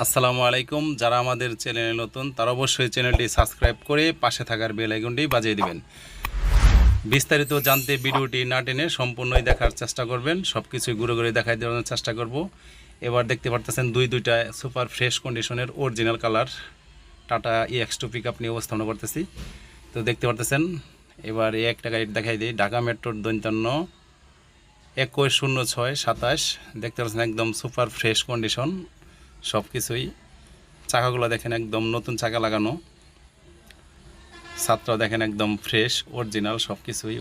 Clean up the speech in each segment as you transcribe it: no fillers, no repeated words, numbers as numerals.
আসসালামু আলাইকুম। যারা আমাদের চ্যানেলে নতুন তারা অবশ্যই চ্যানেলটি সাবস্ক্রাইব করে পাশে থাকার বেল আইকনটি বাজিয়ে দিবেন। বিস্তারিত জানতে ভিডিওটি না টেনে সম্পূর্ণই দেখার চেষ্টা করবেন। সব কিছুই ঘুরে ঘুরে দেখাই দেওয়ার চেষ্টা করব। এবার দেখতে পারতেছেন দুইটা সুপার ফ্রেশ কন্ডিশনের original colour Tata EX2 pick up নিয়ে উপস্থাপনা করতেছি। তো দেখতে পারতেছেন এবার এই একটা গাড়ি দেখাই দিই, ঢাকা মেট্রোর 510627। দেখতে পাচ্ছেন একদম সুপার ফ্রেশ কন্ডিশন সব কিছুই। চাকাগুলো দেখেন একদম নতুন চাকা লাগানো, ছাত্র দেখেন একদম ফ্রেশ অরিজিনাল, সব কিছুই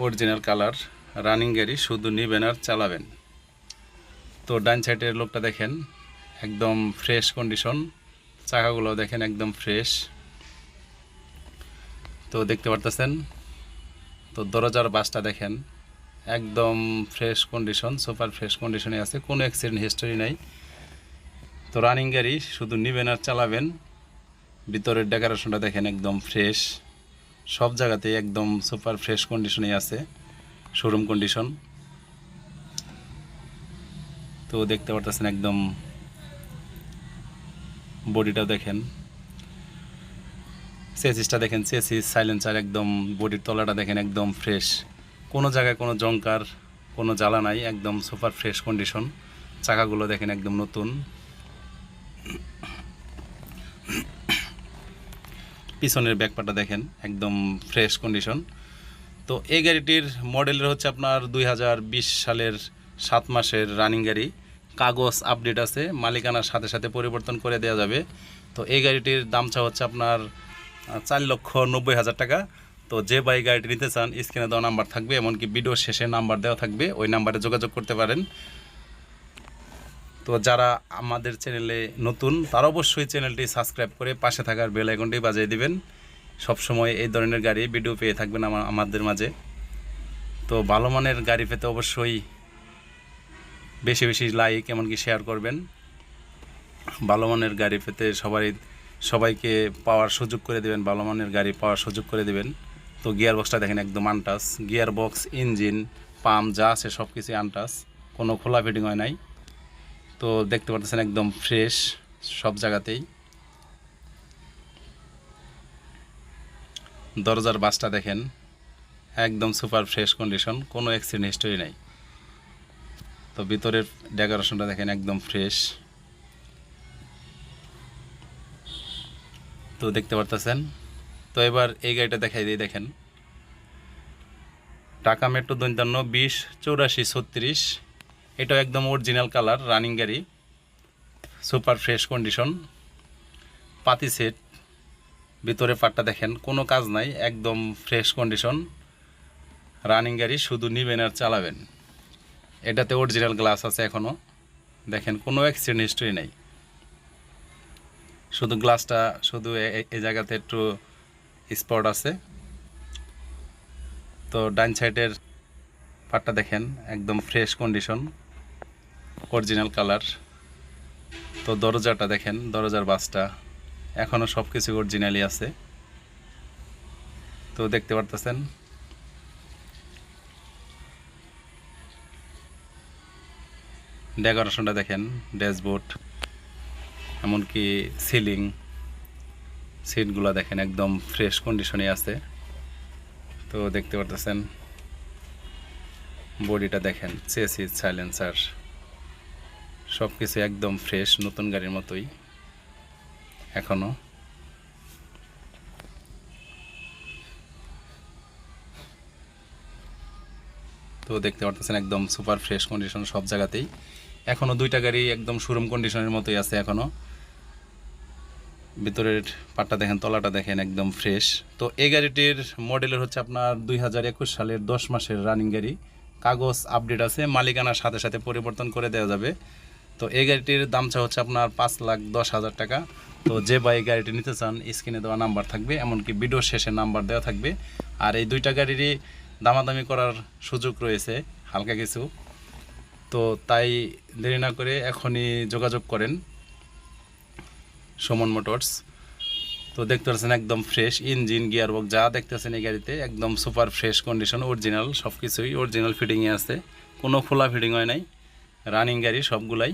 অরিজিনাল কালার। রানিং গাড়ি, শুধু নিবেন আর চালাবেন। তো ডান সাইডের লোকটা দেখেন একদম ফ্রেশ কন্ডিশন, চাকাগুলো দেখেন একদম ফ্রেশ। তো দেখতে পারতেছেন তো দরজার বাসটা দেখেন একদম ফ্রেশ কন্ডিশন, সুপার ফ্রেশ কন্ডিশনে আছে, কোনো অ্যাক্সিডেন্ট হিস্টোরি নাই। তো রানিং গাড়ি, শুধু নিবেন আর চালাবেন। ভিতরের ডেকোরেশনটা দেখেন একদম ফ্রেশ, সব জায়গাতেই একদম সুপার ফ্রেশ কন্ডিশনে আছে, শোরুম কন্ডিশন। তো দেখতে পারতেছেন একদম বডিটা দেখেন, চেসিসটা দেখেন, চেসিস সাইলেন্সার একদম, বডির তলাটা দেখেন একদম ফ্রেশ, কোনো জায়গায় কোনো জংকার কোনো জ্বালা নাই, একদম সুপার ফ্রেশ কন্ডিশন। চাকাগুলো দেখেন একদম নতুন। পিছনের ব্যাকপাটা দেখেন একদম ফ্রেশ কন্ডিশন। তো এই গাড়িটির মডেলের হচ্ছে আপনার 2020 সালের 7 মাসের রানিং গাড়ি। কাগজ আপডেট আছে, মালিকানার সাথে সাথে পরিবর্তন করে দেওয়া যাবে। তো এই গাড়িটির দামটা হচ্ছে আপনার 4,90,000 টাকা। তো যে ভাই গাড়িটি নিতে চান স্ক্রিনে দেওয়া নাম্বার থাকবে, এমনকি ভিডিও শেষে নাম্বার দেওয়া থাকবে, ওই নাম্বারে যোগাযোগ করতে পারেন। তো যারা আমাদের চ্যানেলে নতুন তারা অবশ্যই চ্যানেলটি সাবস্ক্রাইব করে পাশে থাকার বেল আইকনটি বাজিয়ে দিবেন। সবসময় এই ধরনের গাড়ি ভিডিও পেয়ে থাকবেন আমাদের মাঝে। তো ভালো মানের গাড়ি পেতে অবশ্যই বেশি বেশি লাইক এমনকি শেয়ার করবেন। ভালো মানের গাড়ি পেতে সবাইকে পাওয়ার সুযোগ করে দেবেন, ভালো মানের গাড়ি পাওয়ার সুযোগ করে দেবেন। তো গিয়ার বক্সটা দেখেন একদম untouch, gear box, engine, pump যা আছে সব কিছুই আনটাচ, কোনো খোলা ফিটিং হয় নাই। তো দেখতে পাচ্ছেন একদম ফ্রেশ সব জায়গাতেই। দরজার বাসটা দেখেন একদম সুপার ফ্রেশ কন্ডিশন, কোনো অ্যাক্সিডেন্ট হিস্টোরি নাই। তো ভিতরের ডেকোরেশনটা দেখেন একদম ফ্রেশ। তো দেখতে পারতেছেন। তো এবার এই গাড়িটা দেখাই দিই, দেখেন ঢাকা মেট্রো 52208436। এটাও একদম অরিজিনাল কালার রানিং গাড়ি, সুপার ফ্রেশ কন্ডিশন, পাতি সেট। ভিতরে পাটটা দেখেন কোনো কাজ নাই, একদম ফ্রেশ কন্ডিশন। রানিং গাড়ি, শুধু নিবেন আর চালাবেন। এটাতে অরিজিনাল গ্লাস আছে এখনও, দেখেন কোনো অ্যাক্সিডেন্ট হিস্টরি নেই। শুধু গ্লাসটা শুধু এই জায়গাতে একটু স্পট আছে। তো ডান সাইডের পাটটা দেখেন একদম ফ্রেশ কন্ডিশন, অরিজিনাল কালার। তো দরজাটা দেখেন, দরজার বাসটা এখনও সব কিছু অরিজিনালি আছে। তো দেখতে পারতেছেন ডেকোরেশনটা দেখেন, ড্যাশবোর্ড এমনকি সিলিং, সিটগুলো দেখেন একদম ফ্রেশ কন্ডিশনে আছে। তো দেখতে পারতেছেন বডিটা দেখেন, চেসিস, সাইলেন্সার সব কিছু একদম ফ্রেশ, নতুন গাড়ির মতোই এখনও। তো দেখতে পারতেছেন একদম সুপার ফ্রেশ কন্ডিশন সব জায়গাতেই। এখনও দুইটা গাড়ি একদম শোরুম কন্ডিশনের মতোই আছে এখনও। ভিতরের পাটটা দেখেন, তলাটা দেখেন একদম ফ্রেশ। তো এই গাড়িটির মডেলের হচ্ছে আপনার 2021 সালের 10 মাসের রানিং গাড়ি। কাগজ আপডেট আছে, মালিকানার সাথে সাথে পরিবর্তন করে দেওয়া যাবে। তো এই গাড়িটির দামটা হচ্ছে আপনার 5,10,000 টাকা। তো যে ভাই গাড়িটি নিতে চান স্ক্রিনে দেওয়া নাম্বার থাকবে, এমনকি ভিডিও শেষে নাম্বার দেওয়া থাকবে। আর এই দুইটা গাড়িরই দামাদামি করার সুযোগ রয়েছে হালকা কিছু। তো তাই দেরি না করে এখনই যোগাযোগ করেন সুমন মোটরস। তো দেখতে পাচ্ছেন একদম ফ্রেশ ইঞ্জিন, গিয়ারবক্স যা দেখতেছেন এই গাড়িতে একদম সুপার ফ্রেশ কন্ডিশন, অরিজিনাল সব কিছুই অরিজিনাল ফিটিংয়ে আছে, কোনো খোলা ফিটিং হয় নাই। রানিং গাড়ি সবগুলাই।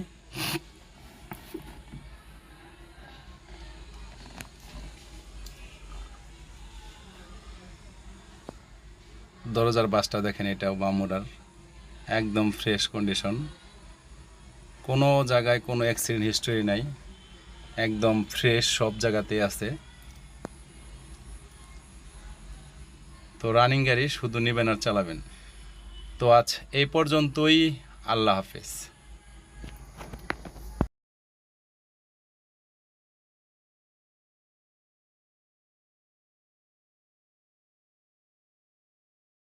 দরজার বাসটা দেখেন, এটাও বামুরার, একদম ফ্রেশ কন্ডিশন, কোনো জায়গায় কোনো অ্যাক্সিডেন্ট হিস্টোরি নাই, একদম ফ্রেশ, সব জায়গাতেই আছে। তো রানিং গাড়ি শুধু নেবেন আর চালাবেন। তো আজ এই পর্যন্তই, আল্লাহ হাফেজ।